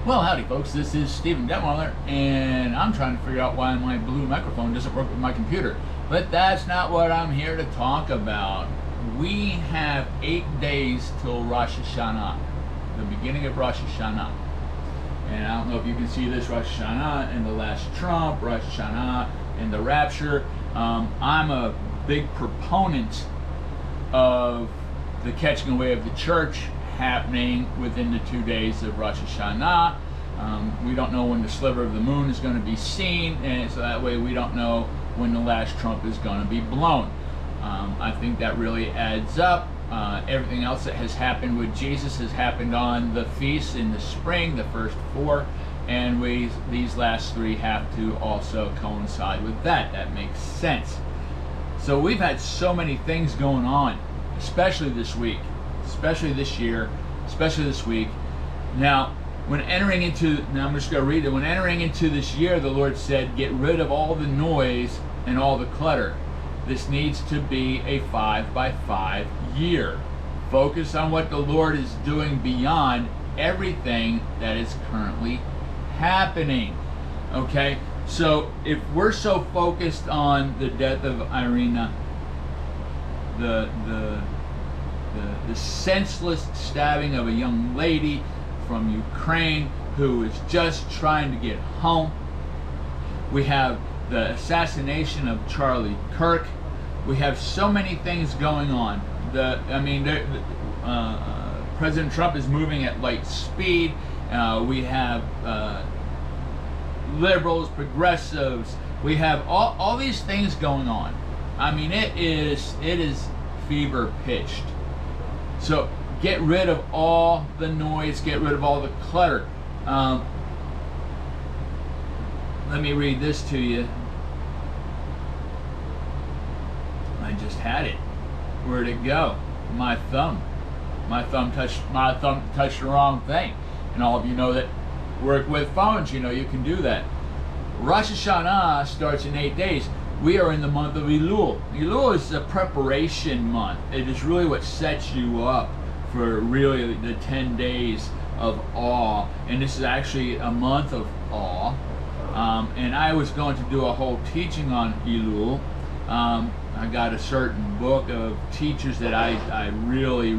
Well, howdy folks, this is Stephen Detweiler, and I'm trying to figure out why my blue microphone doesn't work with my computer. But that's not what I'm here to talk about. We have 8 days till Rosh Hashanah, the beginning of Rosh Hashanah. And I don't know if you can see this, Rosh Hashanah and the last trump, Rosh Hashanah and the Rapture. I'm a big proponent of the catching away of the church happening within the 2 days of Rosh Hashanah. We don't know when the sliver of the moon is going to be seen, and so that way we don't know when the last trump is going to be blown. I think that really adds up. Everything else that has happened with Jesus has happened on the feasts in the spring, the first 4, and these last 3 have to also coincide with that. That makes sense. So we've had so many things going on, especially this week, especially this year, especially this week. Now, I'm just going to read it. When entering into this year, the Lord said, get rid of all the noise and all the clutter. This needs to be a 5x5 year. Focus on what the Lord is doing beyond everything that is currently happening. Okay? So, if we're so focused on the death of Irina, the senseless stabbing of a young lady from Ukraine who is just trying to get home. We have the assassination of Charlie Kirk. We have so many things going on. President Trump is moving at light speed. We have liberals, progressives. We have all these things going on. I mean, it is fever pitched. So get rid of all the noise, get rid of all the clutter. Let me read this to you. I just had it. Where'd it go? My thumb touched the wrong thing. And all of you know that work with phones, you know you can do that. Rosh Hashanah starts in 8 days. We are in the month of Elul. Elul is a preparation month. It is really what sets you up for really the 10 days of awe. And this is actually a month of awe. And I was going to do a whole teaching on Elul. I got a certain book of teachers that I really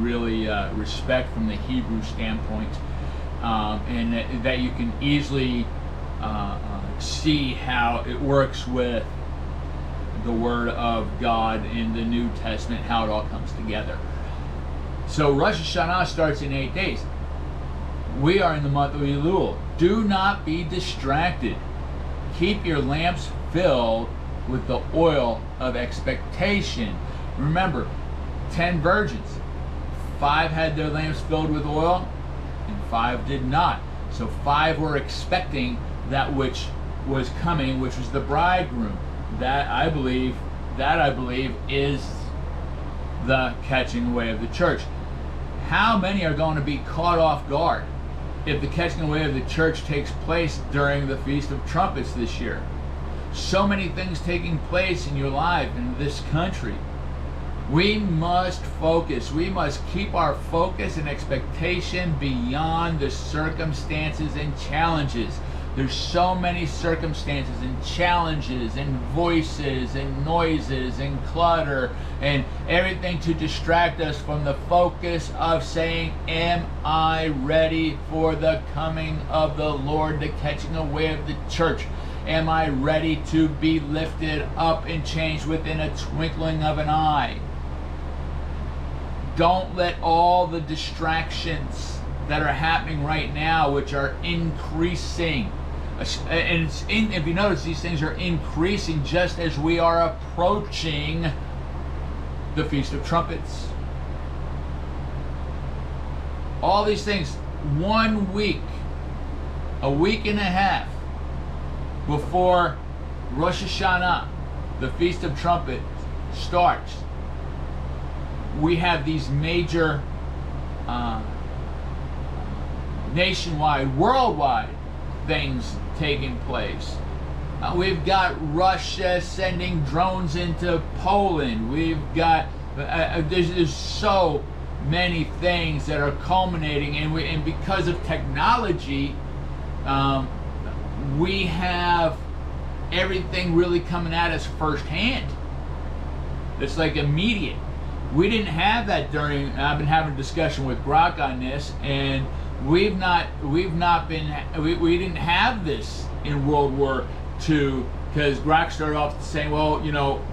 respect from the Hebrew standpoint. And that you can easily see how it works with the Word of God in the New Testament, how it all comes together. So Rosh Hashanah starts in 8 days. We are in the month of Elul. Do not be distracted. Keep your lamps filled with the oil of expectation. Remember, 10 virgins. 5 had their lamps filled with oil, and 5 did not. So 5 were expecting that which was coming, which was the bridegroom. That I believe is the catching away of the church. How many are going to be caught off guard if the catching away of the church takes place during the Feast of Trumpets this year? So many things taking place in your life in this country. We must focus. We must keep our focus and expectation beyond the circumstances and challenges. There's so many circumstances and challenges and voices and noises and clutter and everything to distract us from the focus of saying, am I ready for the coming of the Lord, the catching away of the church? Am I ready to be lifted up and changed within a twinkling of an eye? Don't let all the distractions that are happening right now, which are increasing, and if you notice, these things are increasing just as we are approaching the Feast of Trumpets. All these things, 1 week, a week and a half before Rosh Hashanah, the Feast of Trumpets, starts, we have these major nationwide, worldwide things taking place. We've got Russia sending drones into Poland. We've got there's so many things that are culminating, and because of technology, we have everything really coming at us firsthand. It's like immediate. We didn't have that during. I've been having a discussion with Brock on this, and we didn't have this in World War II, because Brock started off saying, well, you know,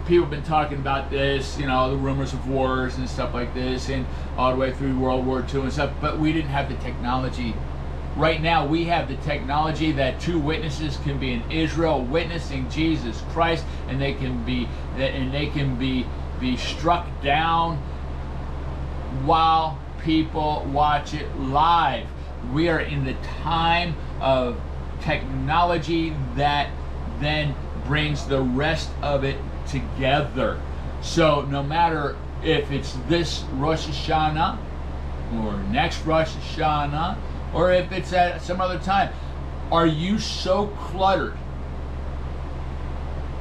people have been talking about this, you know, the rumors of wars and stuff like this, and all the way through World War II and stuff, but we didn't have the technology. Right now we have the technology that two witnesses can be in Israel witnessing Jesus Christ, and they can be struck down while people watch it live. We are in the time of technology that then brings the rest of it together. So no matter if it's this Rosh Hashanah or next Rosh Hashanah, or if it's at some other time, are you so cluttered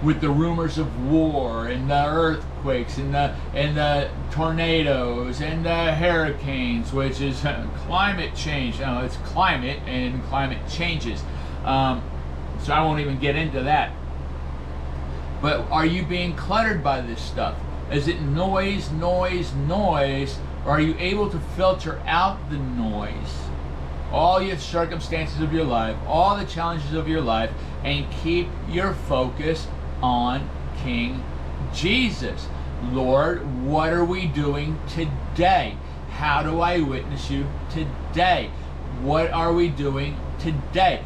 with the rumors of war and the earthquakes and the tornadoes and the hurricanes, which is climate change? No, it's climate, and climate changes. So I won't even get into that. But are you being cluttered by this stuff? Is it noise, noise, noise? Or are you able to filter out the noise, all your circumstances of your life, all the challenges of your life, and keep your focus on King Jesus? Lord, what are we doing today? How do I witness you today? What are we doing today?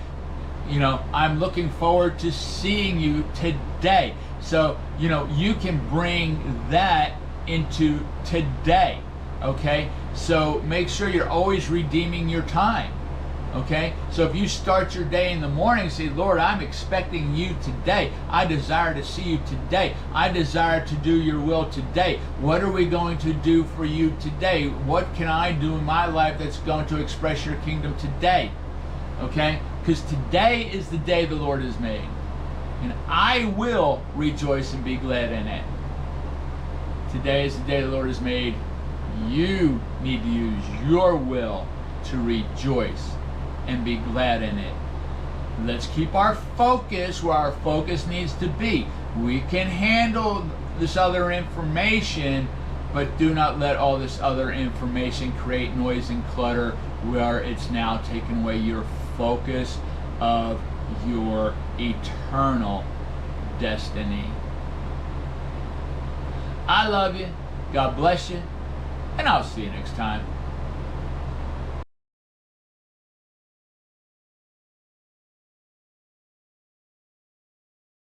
You know, I'm looking forward to seeing you today. So, you know, you can bring that into today, okay? So make sure you're always redeeming your time, okay? So if you start your day in the morning and say, Lord, I'm expecting you today. I desire to see you today. I desire to do your will today. What are we going to do for you today? What can I do in my life that's going to express your kingdom today? Okay? Because today is the day the Lord has made, and I will rejoice and be glad in it. Today is the day the Lord has made. You need to use your will to rejoice and be glad in it. Let's keep our focus where our focus needs to be. We can handle this other information, but do not let all this other information create noise and clutter where it's now taking away your focus of your eternal destiny. I love you. God bless you. And I'll see you next time.